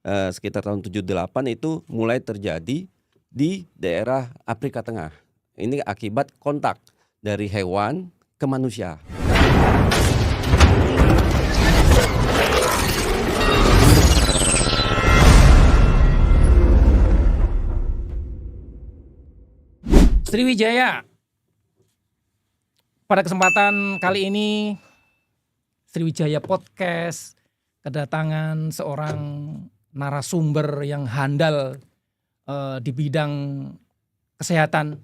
sekitar tahun 78 itu mulai terjadi di daerah Afrika Tengah. Ini akibat kontak dari hewan ke manusia. Sriwijaya. Pada kesempatan kali ini Sriwijaya Podcast kedatangan seorang narasumber yang handal di bidang kesehatan.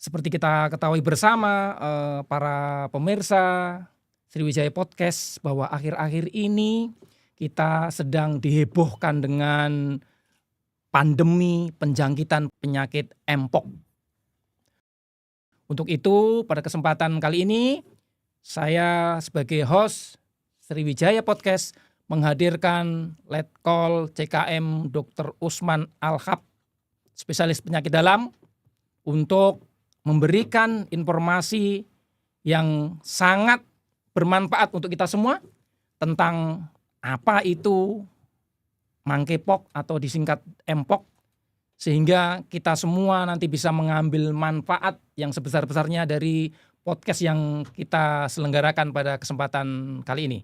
Seperti kita ketahui bersama para pemirsa Sriwijaya Podcast bahwa akhir-akhir ini kita sedang dihebohkan dengan pandemi penjangkitan penyakit Mpox. Untuk itu pada kesempatan kali ini saya sebagai host Sriwijaya Podcast menghadirkan Letkol CKM Dr. Usman Alkap, spesialis penyakit dalam, untuk memberikan informasi yang sangat bermanfaat untuk kita semua tentang apa itu monkeypox atau disingkat Mpox, sehingga kita semua nanti bisa mengambil manfaat yang sebesar-besarnya dari podcast yang kita selenggarakan pada kesempatan kali ini.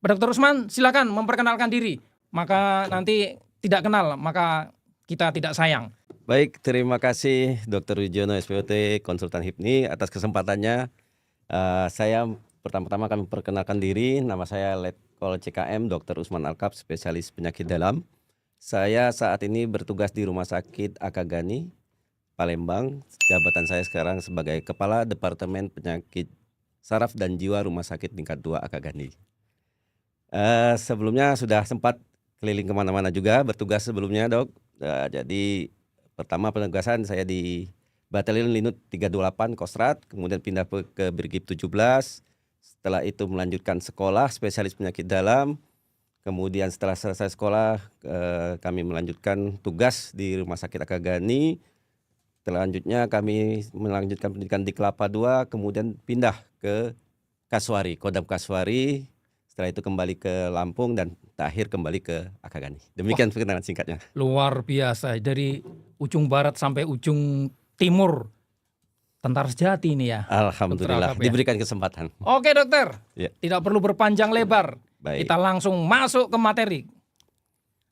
Pak Dr. Usman, silakan memperkenalkan diri. Maka nanti tidak kenal, maka kita tidak sayang. Baik, terima kasih Dr. Wijono SPOT Konsultan HIPNI atas kesempatannya. Saya pertama-tama kami perkenalkan diri. Nama saya Letkol CKM Dr. Usman Alkap, spesialis penyakit dalam. Saya saat ini bertugas di Rumah Sakit Akagani, Palembang. Jabatan saya sekarang sebagai Kepala Departemen Penyakit Saraf dan Jiwa Rumah Sakit tingkat 2 Akagani. Sebelumnya sudah sempat keliling kemana-mana juga, bertugas sebelumnya dok. Jadi pertama penugasan saya di Batalion Linut 328 Kostrat, kemudian pindah ke Brigif 17. Setelah itu melanjutkan sekolah spesialis penyakit dalam. Kemudian setelah selesai sekolah kami melanjutkan tugas di Rumah Sakit Akagani. Selanjutnya kami melanjutkan pendidikan di Kelapa II, kemudian pindah ke Kasuari, Kodam Kasuari. Setelah itu kembali ke Lampung dan terakhir kembali ke Akagani. Demikian perkenalan singkatnya. Luar biasa, dari ujung barat sampai ujung timur. Tentara sejati ini ya. Alhamdulillah diberikan kesempatan. Oke dokter, Ya. Tidak perlu berpanjang lebar. Baik. Kita langsung masuk ke materi.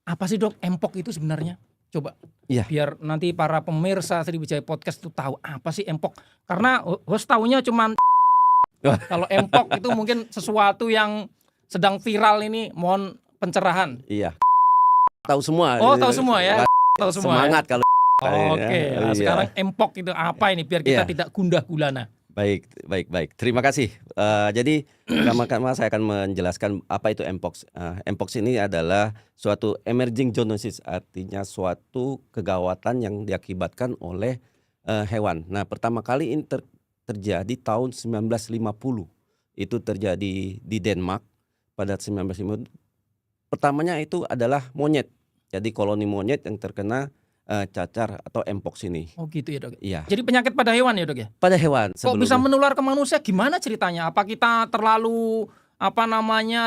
Apa sih dok Mpox itu sebenarnya? Coba Ya. biar nanti para pemirsa Sriwijaya Podcast itu tahu apa sih Mpox. Karena host tahunya cuman kalau Mpox itu mungkin sesuatu yang sedang viral ini, mohon pencerahan. Iya. Tahu semua. Oh tahu semua ya. Tahu semua. Semangat Ya? kalau. Oke. Nah, Iya. sekarang Mpox itu apa ini biar kita tidak gundah gulana. Baik. Terima kasih. Jadi pertama saya akan menjelaskan apa itu Mpox. Mpox ini adalah suatu emerging zoonosis, artinya suatu kegawatan yang diakibatkan oleh hewan. Nah, pertama kali ini terjadi tahun 1950. Itu terjadi di Denmark pada 1950. Pertamanya itu adalah monyet. Jadi koloni monyet yang terkena cacar atau Mpox ini. Oh gitu ya dok. Iya. Jadi penyakit pada hewan ya dok ya? Pada hewan. Kok bisa menular ke manusia? Gimana ceritanya? Apa kita terlalu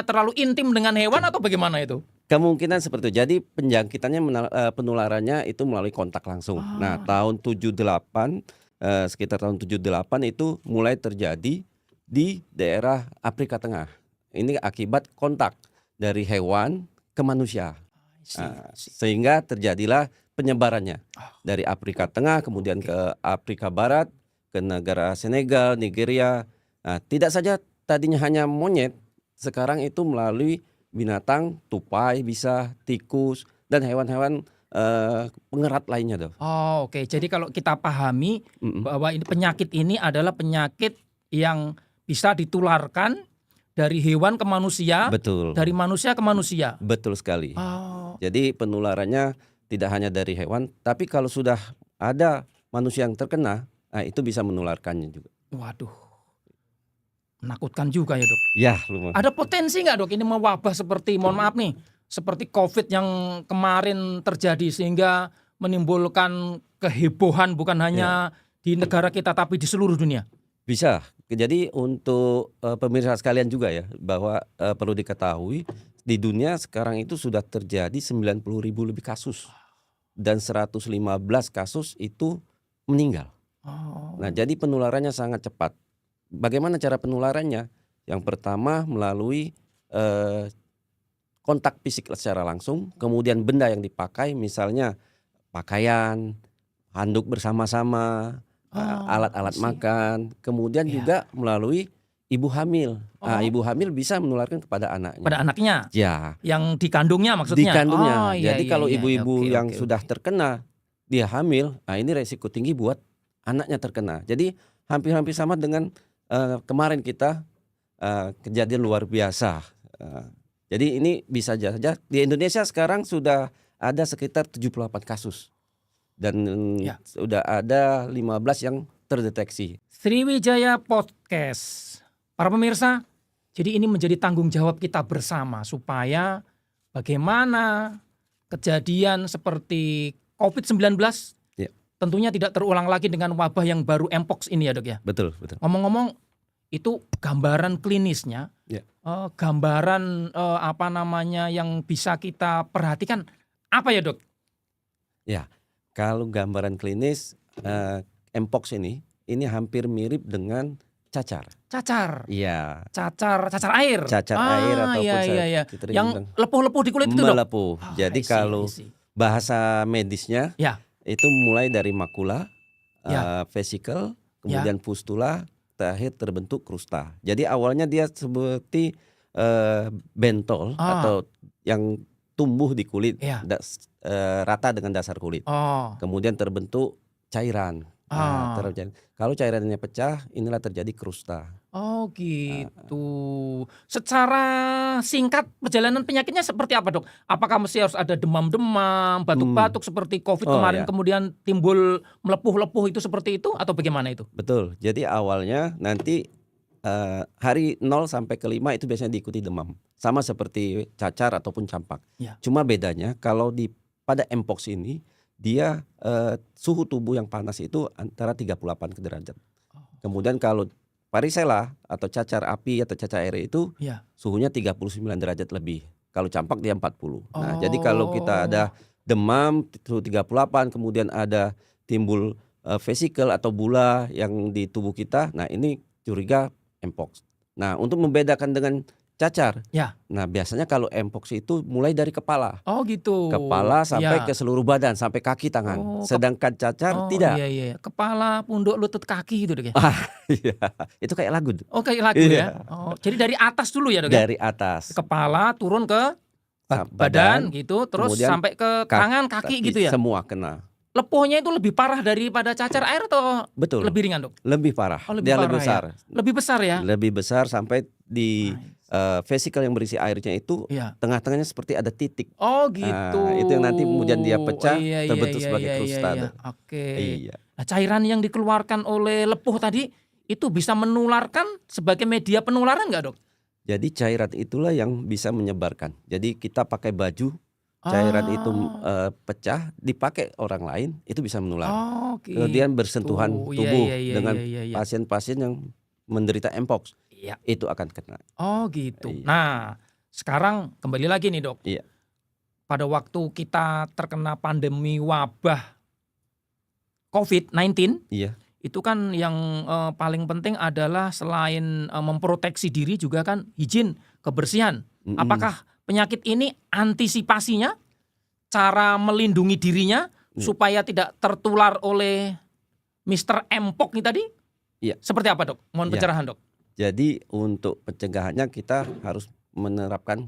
terlalu intim dengan hewan atau bagaimana itu? Kemungkinan seperti itu. Jadi penjangkitannya penularannya itu melalui kontak langsung. Nah, tahun 78 sekitar tahun 78 itu mulai terjadi di daerah Afrika Tengah. Ini akibat kontak dari hewan ke manusia. Sehingga terjadilah penyebarannya dari Afrika Tengah kemudian ke Afrika Barat, ke negara Senegal, Nigeria. Nah, tidak saja tadinya hanya monyet, sekarang itu melalui binatang, tupai bisa, tikus dan hewan-hewan pengerat lainnya dok. Oh oke. Jadi kalau kita pahami bahwa ini penyakit ini adalah penyakit yang bisa ditularkan dari hewan ke manusia, Betul. dari manusia ke manusia. Betul sekali. Oh. Jadi penularannya tidak hanya dari hewan, tapi kalau sudah ada manusia yang terkena, nah itu bisa menularkannya juga. Waduh, menakutkan juga ya dok. Ya, lumayan. Ada potensi nggak dok ini mewabah seperti, mohon maaf nih, seperti COVID yang kemarin terjadi sehingga menimbulkan kehebohan bukan hanya di negara kita tapi di seluruh dunia? Bisa. Jadi untuk pemirsa sekalian juga ya, bahwa perlu diketahui di dunia sekarang itu sudah terjadi 90.000 lebih kasus dan 115 kasus itu meninggal. Nah, jadi penularannya sangat cepat. Bagaimana cara penularannya? Yang pertama melalui kontak fisik secara langsung, kemudian benda yang dipakai, misalnya pakaian, handuk bersama-sama, alat-alat makan, kemudian juga melalui ibu hamil. Ibu hamil bisa menularkan kepada anaknya. Pada anaknya? Ya. Yang dikandungnya maksudnya? Dikandungnya. Iya, Jadi iya, kalau iya. ibu-ibu Oke, yang oke, sudah oke. terkena, dia hamil, ini resiko tinggi buat anaknya terkena. Jadi hampir-hampir sama dengan kemarin kita kejadian luar biasa. Jadi ini bisa saja di Indonesia sekarang sudah ada sekitar 78 kasus dan sudah ada 15 yang terdeteksi. Sriwijaya Podcast, para pemirsa, jadi ini menjadi tanggung jawab kita bersama supaya bagaimana kejadian seperti COVID-19 tentunya tidak terulang lagi dengan wabah yang baru Mpox ini ya dok ya. Betul, betul. Ngomong-ngomong itu gambaran klinisnya, gambaran apa namanya yang bisa kita perhatikan apa ya dok? Ya, kalau gambaran klinis Mpox ini hampir mirip dengan cacar. Cacar. Iya. Cacar air. Cacar air ataupun yang lepuh-lepuh di kulit itu dok. Melepuh. Jadi kalau bahasa medisnya itu mulai dari makula, vesikel, kemudian pustula, terakhir terbentuk krusta. Jadi awalnya dia seperti bentol atau yang tumbuh di kulit rata dengan dasar kulit. Kemudian terbentuk cairan. Kalau cairannya pecah, inilah terjadi krusta. Oh gitu. Secara singkat perjalanan penyakitnya seperti apa dok? Apakah mesti harus ada demam-demam, batuk-batuk seperti COVID kemarin kemudian timbul melepuh-lepuh itu seperti itu atau bagaimana itu? Betul. Jadi awalnya nanti hari 0 sampai ke 5 itu biasanya diikuti demam. Sama seperti cacar ataupun campak. Cuma bedanya kalau pada Mpox ini dia suhu tubuh yang panas itu antara 38 derajat. Kemudian kalau varicella atau cacar api atau cacar air itu suhunya 39 derajat lebih. Kalau campak dia 40. Nah, jadi kalau kita ada demam suhu 38, kemudian ada timbul vesikel atau bula yang di tubuh kita, nah ini curiga Mpox. Nah, untuk membedakan dengan cacar. Nah, biasanya kalau Mpox itu mulai dari kepala. Oh gitu. Kepala sampai ke seluruh badan, sampai kaki tangan. Sedangkan cacar tidak. Iya. Kepala, punduk, lutut, kaki gitu dok ya. Iya. Itu kayak lagu. Oh, kayak lagu ya. Jadi dari atas dulu ya dok ya. Dari atas. Kepala turun ke badan gitu, terus sampai ke tangan, kaki gitu ya. Semua kena. Lepuhnya itu lebih parah daripada cacar air atau lebih ringan dok? Lebih parah. Dia lebih besar. Lebih besar ya? Lebih besar sampai di vesikel yang berisi airnya itu tengah-tengahnya seperti ada titik. Oh gitu. Itu yang nanti kemudian dia pecah terbentuk sebagai krusta. Oke. Nah, cairan yang dikeluarkan oleh lepuh tadi itu bisa menularkan sebagai media penularan nggak dok? Jadi cairan itulah yang bisa menyebarkan. Jadi kita pakai baju, cairan itu pecah, dipakai orang lain, itu bisa menular. Gitu. Kemudian bersentuhan tubuh dengan pasien-pasien yang menderita Mpox. Itu akan kena. Oh gitu. Nah, sekarang kembali lagi nih dok. Pada waktu kita terkena pandemi wabah COVID-19, itu kan yang paling penting adalah selain memproteksi diri juga kan higien, kebersihan. Apakah penyakit ini antisipasinya, cara melindungi dirinya supaya tidak tertular oleh Mr. Mpox ini tadi? Seperti apa dok? Mohon pencerahan dok. Jadi untuk pencegahannya kita harus menerapkan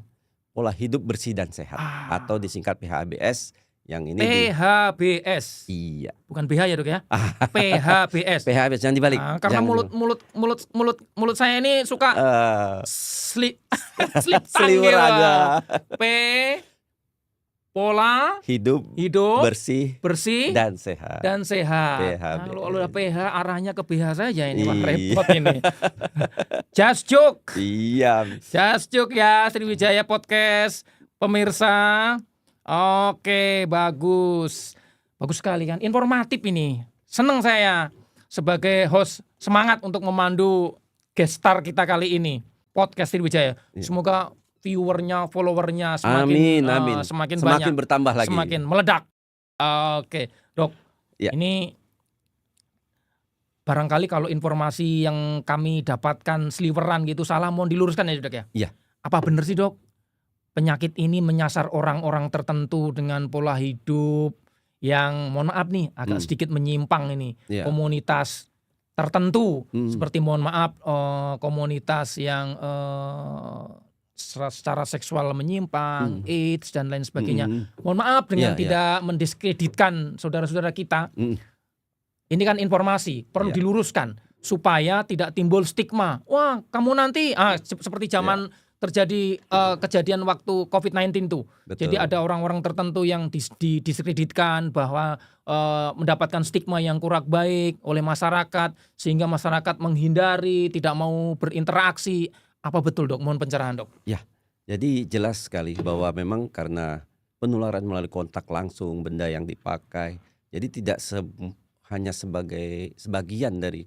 pola hidup bersih dan sehat atau disingkat PHBS yang ini. PHBS. Iya. Bukan BH ya dok ya? PHBS. PHBS jangan dibalik. Karena mulut saya ini suka slip seliwer aja. Pola hidup bersih dan sehat. PHBS. Kalau udah PH arahnya ke BH saja ini wah repot ini. Just joke. Iya. Just joke ya Sriwijaya Podcast pemirsa. Oke, bagus. Bagus sekali kan. Informatif ini. Senang saya sebagai host semangat untuk memandu guest star kita kali ini. Podcast Sriwijaya. Semoga viewernya, followernya Amin, semakin semakin banyak, bertambah lagi. semakin meledak. Oke, Dok. Ya. Ini barangkali kalau informasi yang kami dapatkan sliweran gitu salah, mohon diluruskan ya, Dok ya. Iya. Apa benar sih, Dok? Penyakit ini menyasar orang-orang tertentu dengan pola hidup yang mohon maaf nih agak sedikit menyimpang ini. Iya. Komunitas tertentu seperti mohon maaf komunitas yang secara seksual menyimpang, AIDS dan lain sebagainya. Mohon maaf dengan tidak mendiskreditkan saudara-saudara kita. Ini kan informasi perlu diluruskan supaya tidak timbul stigma. Wah, kamu nanti seperti zaman terjadi kejadian waktu COVID-19 tuh. Betul. Jadi ada orang-orang tertentu yang didiskreditkan bahwa mendapatkan stigma yang kurang baik oleh masyarakat sehingga masyarakat menghindari, tidak mau berinteraksi. Apa betul, Dok? Mohon pencerahan, Dok. Ya. Jadi jelas sekali bahwa memang karena penularan melalui kontak langsung, benda yang dipakai. Jadi tidak hanya sebagai sebagian dari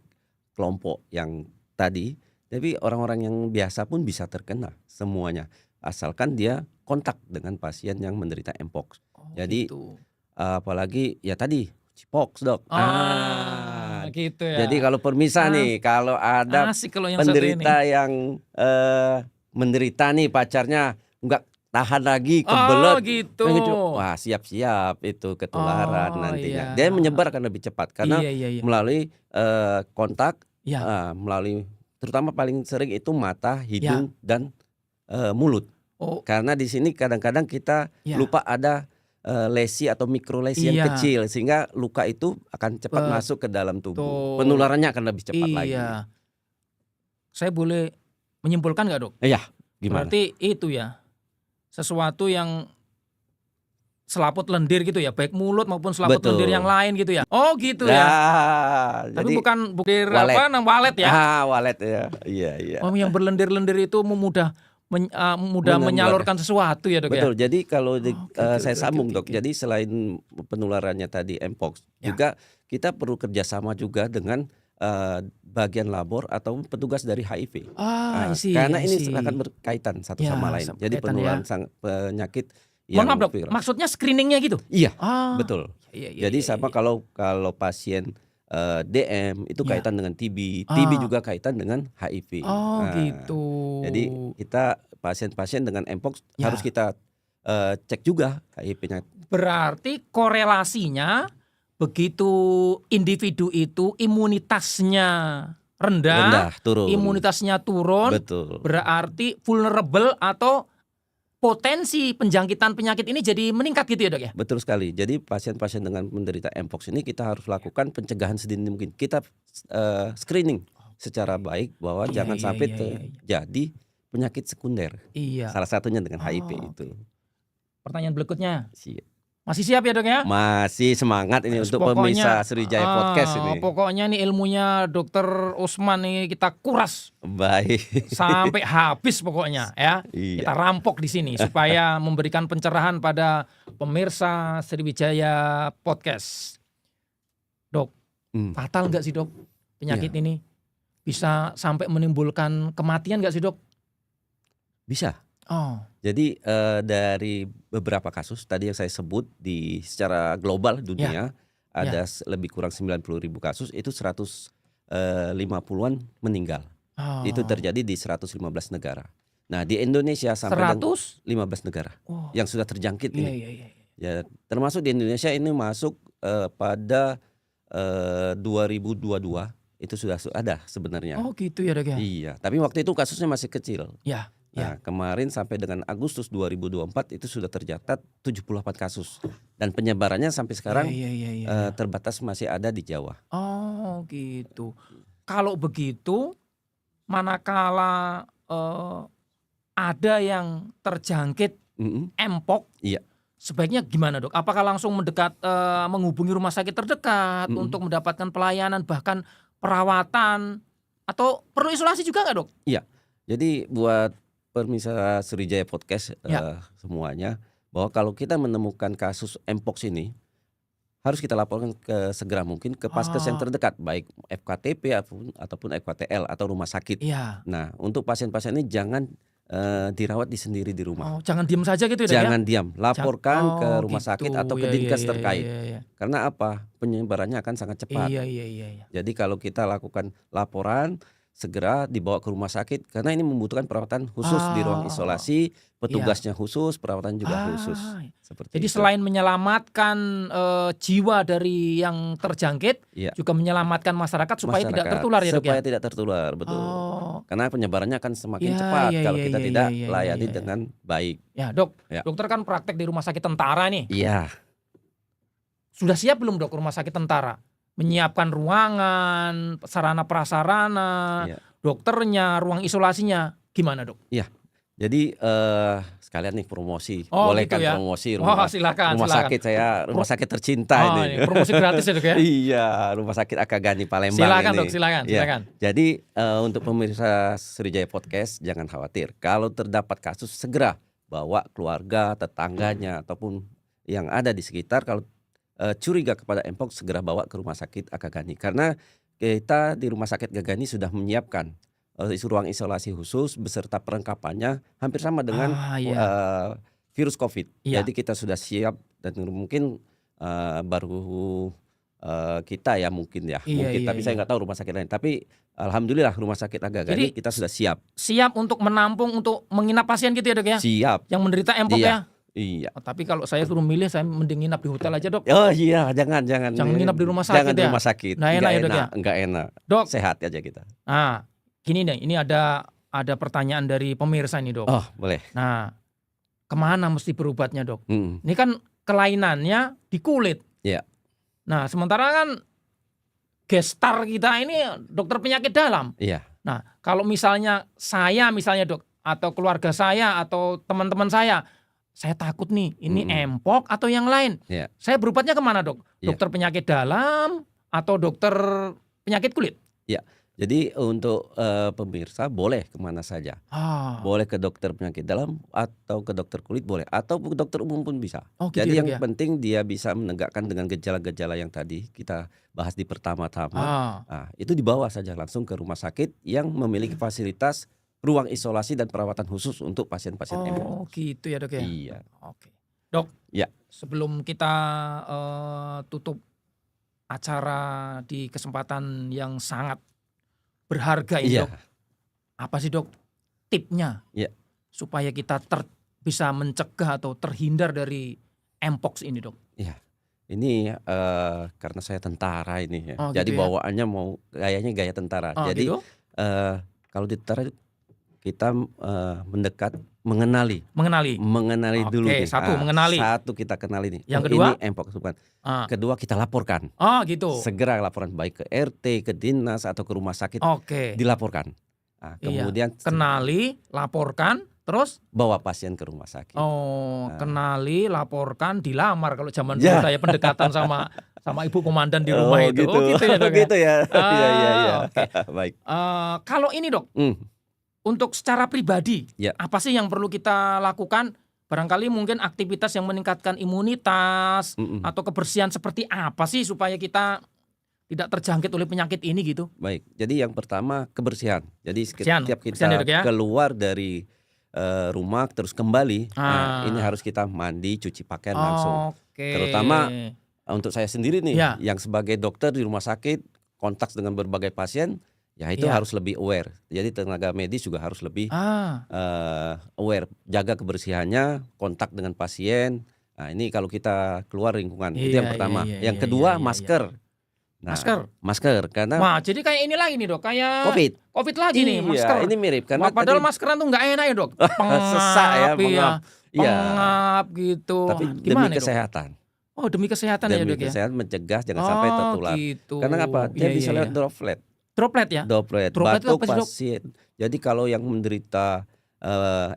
kelompok yang tadi, tapi orang-orang yang biasa pun bisa terkena semuanya, asalkan dia kontak dengan pasien yang menderita mpox. Jadi gitu. apalagi ya tadi Cipox, Dok. Gitu ya. Jadi kalau permisah nih, kalau ada Asik kalau yang penderita yang menderita nih pacarnya nggak tahan lagi, kebelet, gitu. wah siap-siap itu ketularan nantinya. Iya. Dia menyebar akan lebih cepat karena Iya. melalui kontak, Iya. melalui terutama paling sering itu mata, hidung dan mulut. Karena di sini kadang-kadang kita lupa ada lesi atau mikrolesi yang kecil sehingga luka itu akan cepat masuk ke dalam tubuh. Penularannya akan lebih cepat lagi. Saya boleh menyimpulkan nggak, Dok? Iya, gimana? Berarti itu ya sesuatu yang selaput lendir gitu ya, baik mulut maupun selaput lendir yang lain gitu ya. Oh gitu ya. Tapi bukan bukan walet ya. Walet ya. Iya. Oh, yang berlendir-lendir itu mudah menyalurkan sesuatu ya, Dok. Betul. Ya? Jadi kalau saya sambung, Dok. Jadi selain penularannya tadi mpox, juga kita perlu kerjasama juga dengan bagian labor atau petugas dari HIV. Karena ini akan berkaitan satu sama lain. Jadi penularan penyakit yang Dok, maksudnya screeningnya gitu? Iya, betul. Jadi sama iya. kalau pasien DM itu kaitan dengan TB, TB juga kaitan dengan HIV. Gitu. Jadi kita pasien-pasien dengan mpox harus kita cek juga HIV-nya. Berarti korelasinya begitu individu itu imunitasnya rendah, turun. Imunitasnya turun, betul. Berarti vulnerable atau potensi penjangkitan penyakit ini jadi meningkat gitu ya, Dok ya? Betul sekali. Jadi pasien-pasien dengan menderita mpox ini kita harus lakukan pencegahan sedini mungkin. Kita screening secara baik bahwa jangan sampai terjadi penyakit sekunder. Salah satunya dengan HIV itu. Pertanyaan berikutnya. Siap. Masih siap ya, Dok ya? Masih semangat ini untuk pemirsa Sriwijaya Podcast ini. Pokoknya nih ilmunya Dr. Usman nih kita kuras. Baik. Sampai habis pokoknya ya. Iya. Kita rampok di sini supaya memberikan pencerahan pada pemirsa Sriwijaya Podcast. Dok, fatal nggak sih, Dok, penyakit ini? Bisa sampai menimbulkan kematian nggak sih, Dok? Bisa. Jadi dari beberapa kasus tadi yang saya sebut secara global dunia ada lebih kurang 90.000 kasus, itu 150-an meninggal. Itu terjadi di 115 negara. Nah di Indonesia sampai 115 negara yang sudah terjangkit ini. Iya. Ya, termasuk di Indonesia ini masuk pada 2022 itu sudah ada sebenarnya. Oh gitu ya, Dok ya? Iya, tapi waktu itu kasusnya masih kecil. Iya. Nah, kemarin sampai dengan Agustus 2024 itu sudah tercatat 78 kasus. Dan penyebarannya sampai sekarang terbatas masih ada di Jawa. Oh gitu. Kalau begitu, manakala ada yang terjangkit mpox, sebaiknya gimana, Dok? Apakah langsung menghubungi rumah sakit terdekat untuk mendapatkan pelayanan bahkan perawatan, atau perlu isolasi juga nggak, Dok? Iya. Jadi buat pemirsa Sriwijaya Podcast semuanya, bahwa kalau kita menemukan kasus mpox ini harus kita laporkan segera mungkin ke Paskes yang terdekat, baik FKTP ataupun FKTL atau rumah sakit. Iya. Nah, untuk pasien-pasien ini jangan dirawat sendiri di rumah. Oh, jangan diam saja gitu ya, Dok, ya? Jangan diam, laporkan ke Oh, rumah sakit gitu. atau ke Ya, Dinkes ya, terkait. ya, ya. Karena apa? Penyebarannya akan sangat cepat. Iya, iya, iya, iya. Jadi kalau kita lakukan laporan, segera dibawa ke rumah sakit karena ini membutuhkan perawatan khusus di ruang Ah, isolasi, iya. petugasnya khusus, perawatan juga khusus. Ah, Seperti jadi itu. selain menyelamatkan jiwa dari yang terjangkit, Iya. juga menyelamatkan masyarakat supaya tidak Masyarakat tertular ya, Dok, ya? supaya tidak tertular, betul. Oh, Karena penyebarannya akan semakin ya, cepat ya, kalau ya, kita ya, tidak ya, ya, layani ya, ya. dengan baik. Ya, Dok. Ya. Dokter kan praktek di rumah sakit tentara nih. Iya, Sudah siap belum, Dok, rumah sakit tentara? Menyiapkan ruangan, sarana prasarana, iya. dokternya, ruang isolasinya, gimana, Dok? Jadi sekalian nih promosi, Oh, boleh gitu kan ya? promosi Oh, rumah silakan, rumah silakan. sakit saya, rumah sakit tercinta Oh, ini. ini promosi gratis ya, Dok, ya? Iya, rumah sakit Akagani Palembang Silakan, ini. Dok, silakan, Iya. silakan. Jadi untuk pemirsa Sriwijaya Podcast jangan khawatir. Kalau terdapat kasus segera bawa keluarga, tetangganya ataupun yang ada di sekitar. Kalau curiga kepada Mpox segera bawa ke rumah sakit Akagani. Karena kita di rumah sakit Gagani sudah menyiapkan ruang isolasi khusus beserta perlengkapannya hampir sama dengan Iya. virus COVID. Iya. Jadi kita sudah siap dan mungkin baru kita ya mungkin ya, Iya, mungkin. iya, Tapi saya iya. nggak tahu rumah sakit lain. Tapi alhamdulillah rumah sakit Agagani Jadi kita sudah siap. siap untuk menampung, untuk menginap pasien gitu ya, Dok, ya? Siap. Yang menderita Mpox Iya. ya? Iya. Oh, tapi kalau saya suruh milih, saya mending nginap di hotel aja, Dok. Oh iya, jangan Jangan nginap di rumah sakit Jangan di ya? rumah sakit. Nggak enak ya, Dok, ya? Nggak enak. Dok, Sehat aja kita. nah gini nih, ini ada pertanyaan dari pemirsa nih, Dok. Oh, boleh. Nah, kemana mesti berobatnya, Dok? Mm. Ini kan kelainannya di kulit. Iya. Nah, sementara kan gestar kita ini dokter penyakit dalam. Iya. Nah, kalau misalnya saya Dok, atau keluarga saya atau teman-teman saya takut nih, ini Mpox atau yang lain. Iya. Saya berobatnya kemana, Dok? Iya. Dokter penyakit dalam atau dokter penyakit kulit? Jadi untuk pemirsa boleh kemana saja. Ah, Boleh ke dokter penyakit dalam atau ke dokter kulit boleh. Atau ke dokter umum pun bisa. oh gitu Jadi ya, yang Dok, ya? penting dia bisa menegakkan dengan gejala-gejala yang tadi kita bahas di pertama-tama. Ah, Nah, itu dibawa saja langsung ke rumah sakit yang memiliki fasilitas ruang isolasi dan perawatan khusus untuk pasien-pasien Mpox. oh gitu ya, Dok, ya? Iya. Oke. Dok, Ya. sebelum kita tutup acara di kesempatan yang sangat berharga ini, Iya. Dok, apa sih, Dok, tipnya Iya. supaya kita bisa mencegah atau terhindar dari Mpox ini, Dok? Ini karena saya tentara ini ya. Oh, Jadi gitu ya? bawaannya mau gayanya gaya tentara. Oh, Jadi gitu? kalau di tentara kita mendekat, mengenali Oke, dulu nih. satu, mengenali. Satu kita kenali nih. Yang Oh, kedua? ini Mpox bukan. Ah, Kedua kita laporkan. oh gitu. Segera laporan baik ke RT, ke dinas atau ke rumah sakit Oke. dilaporkan. Nah, Iya. kemudian Kenali, laporkan, terus bawa pasien ke rumah sakit. oh, Nah. kenali, laporkan, dilamar kalau zaman Ya. dulu saya pendekatan sama ibu komandan di rumah itu. Gitu. Oh gitu ya, Dok, ya? Gitu ya. Iya, iya, iya. Oke. Baik. Kalau ini, Dok, untuk secara pribadi, Ya. apa sih yang perlu kita lakukan? Barangkali mungkin aktivitas yang meningkatkan imunitas Mm-mm. atau kebersihan seperti apa sih supaya kita tidak terjangkit oleh penyakit ini gitu? Baik, jadi yang pertama kebersihan. Jadi Kebersihan, setiap kebersihan ya, kita Dok, ya? keluar dari rumah terus kembali, nah, Ah. ini harus kita mandi, cuci pakaian langsung. Oke. Terutama untuk saya sendiri nih, Ya. yang sebagai dokter di rumah sakit, kontak dengan berbagai pasien, ya itu Ya. harus lebih aware. Jadi tenaga medis juga harus lebih Ah, aware, jaga kebersihannya, kontak dengan pasien. Nah ini kalau kita keluar lingkungan, itu Iya, yang pertama. iya, iya, Yang iya, kedua iya, iya. masker. Nah, masker karena wah, jadi kayak ini lagi nih, Dok, kayak COVID. COVID lagi nih, Iya, masker. ini mirip karena Wah, padahal tadi maskeran tuh nggak enak ya, Dok. sesak ya, Pengap, iya. Iya. Pengap gitu. Tapi Wah, demi gimana, Dok? kesehatan, Oh, demi kesehatan ya, demi Dok, ya? kesehatan mencegah jangan sampai tertular. gitu. Karena apa? Dia Iya, bisa iya, lewat iya. droplet, Droplet ya? droplet, Droplet itu batuk apa sih, Dok? pasien. Jadi kalau yang menderita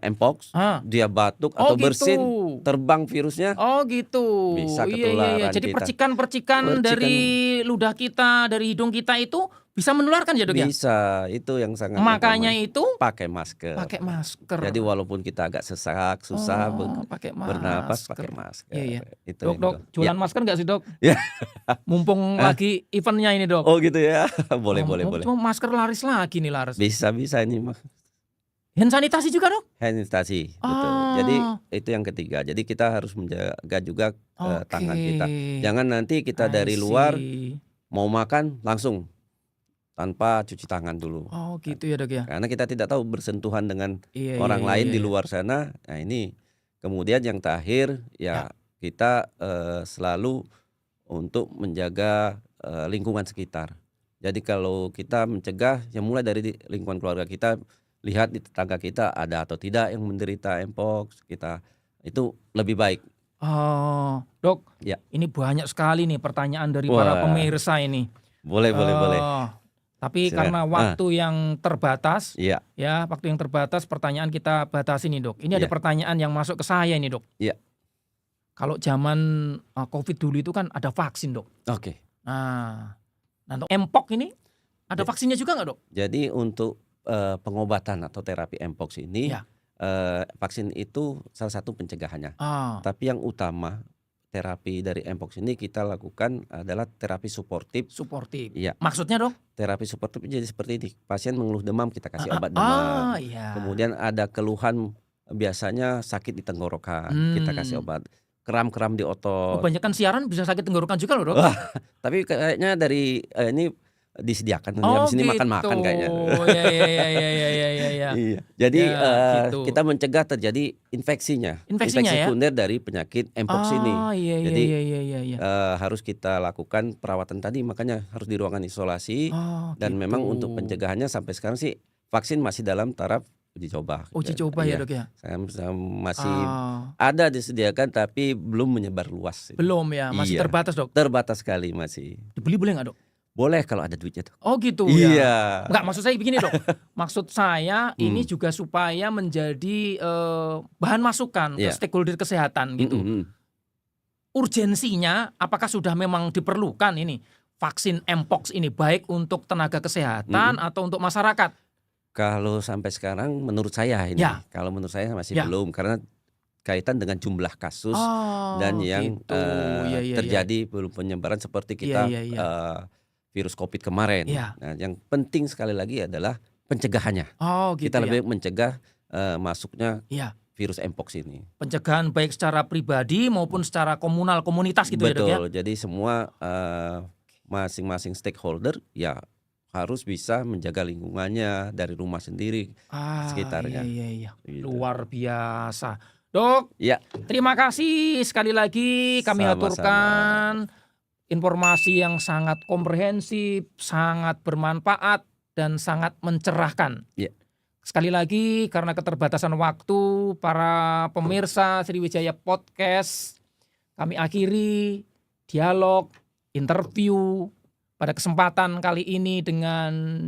Mpox, Ah. dia batuk Oh, atau bersin, gitu. terbang virusnya. Oh gitu. Bisa Iya, iya, iya. ketularan Jadi kita. percikan-percikan dari ludah kita, dari hidung kita itu bisa menularkan ya, Dok, ya? Bisa, itu yang sangat Makanya utama. itu Pakai masker. pakai masker. Jadi walaupun kita agak sesak, susah pakai bernapas, masker. pakai masker. Iya, iya. Itu Dok, yang Dok, itu. jualan masker nggak sih, Dok? Ya. Mumpung lagi eventnya ini, Dok. Oh gitu ya. Boleh, Oh, boleh, boleh. cuma masker laris lagi nih, laris. Bisa ini mah. Hand sanitasi juga dok? Hand sanitasi, betul. Jadi itu yang ketiga. Jadi kita harus menjaga juga tangan kita. Jangan nanti kita dari luar mau makan langsung tanpa cuci tangan dulu. Oh gitu ya dok ya. Karena kita tidak tahu bersentuhan dengan Iya, orang lain di iya. luar sana. Nah ini kemudian yang terakhir ya kita selalu untuk menjaga lingkungan sekitar. Jadi kalau kita mencegah, ya mulai dari lingkungan keluarga kita, lihat di tetangga kita ada atau tidak yang menderita mpox, kita itu lebih baik. Oh, dok, Ya. ini banyak sekali nih pertanyaan dari para pemirsa ini. Boleh. Tapi karena waktu yang terbatas, ya waktu yang terbatas, pertanyaan kita batasi nih dok. Ini ada pertanyaan yang masuk ke saya nih dok. Iya. Kalau zaman COVID dulu itu kan ada vaksin dok. Oke. Nah untuk mpox ini ada vaksinnya juga nggak dok? Jadi untuk pengobatan atau terapi mpox ini, vaksin itu salah satu pencegahannya. Tapi yang utama terapi dari mpox ini kita lakukan adalah terapi suportif. Iya. Maksudnya dok? Terapi suportif jadi seperti ini. Pasien mengeluh demam, kita kasih obat demam. Kemudian ada keluhan biasanya sakit di tenggorokan, kita kasih obat. Kram-kram di otot. Kebanyakan siaran bisa sakit tenggorokan juga loh dok. Tapi kayaknya dari ini disediakan habis ini makan-makan kayaknya. Iya. Jadi gitu. Kita mencegah terjadi infeksi sekunder dari penyakit mpox ini. Jadi harus kita lakukan perawatan tadi, makanya harus di ruangan isolasi. Dan memang untuk pencegahannya sampai sekarang sih vaksin masih dalam taraf uji coba. Uji coba ya dok ya. Masih ada disediakan tapi belum menyebar luas. Belum ya, masih terbatas dok. Terbatas sekali masih. Dibeli boleh nggak dok? Boleh kalau ada duitnya tuh. Oh gitu ya. Enggak, maksud saya begini dok. Maksud saya ini juga supaya menjadi bahan masukan ke stakeholder kesehatan gitu. Urgensinya apakah sudah memang diperlukan ini vaksin mpox ini baik untuk tenaga kesehatan atau untuk masyarakat? Kalau sampai sekarang menurut saya ini, kalau menurut saya masih belum, karena kaitan dengan jumlah kasus dan yang terjadi belum penyebaran seperti kita virus COVID kemarin. Nah, yang penting sekali lagi adalah pencegahannya. Kita lebih mencegah masuknya virus mpox ini. Pencegahan baik secara pribadi maupun secara komunal, komunitas gitu. Betul, ya dok ya. Jadi semua masing-masing stakeholder harus bisa menjaga lingkungannya dari rumah sendiri, sekitarnya. Iya. Gitu. Luar biasa. Dok, terima kasih sekali lagi kami aturkan informasi yang sangat komprehensif, sangat bermanfaat, dan sangat mencerahkan. Sekali lagi karena keterbatasan waktu, para pemirsa Sriwijaya Podcast, kami akhiri dialog, interview pada kesempatan kali ini dengan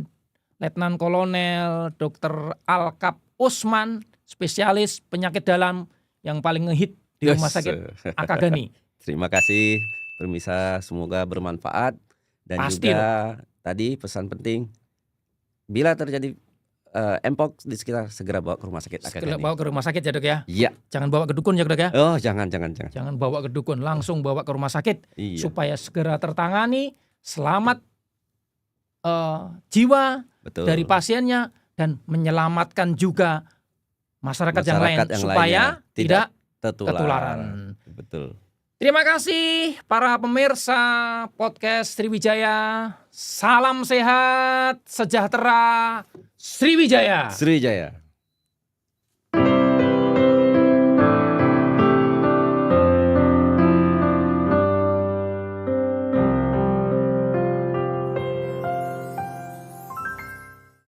Letnan Kolonel Dr. Alkap Usman, spesialis penyakit dalam yang paling ngehit di Rumah Sakit Akagani. Terima kasih pemirsa, semoga bermanfaat. Dan pasti, juga tadi pesan penting, bila terjadi mpox di sekitar, segera bawa ke Rumah Sakit Akagani. Segera bawa ke rumah sakit ya dok ya? Iya. Jangan bawa ke dukun ya dok ya? Oh jangan. Jangan bawa ke dukun, langsung bawa ke rumah sakit. Supaya segera tertangani, selamat jiwa dari pasiennya, dan menyelamatkan juga masyarakat yang lain supaya tidak ketularan. Betul. Terima kasih para pemirsa podcast Sriwijaya. Salam sehat, sejahtera, Sriwijaya.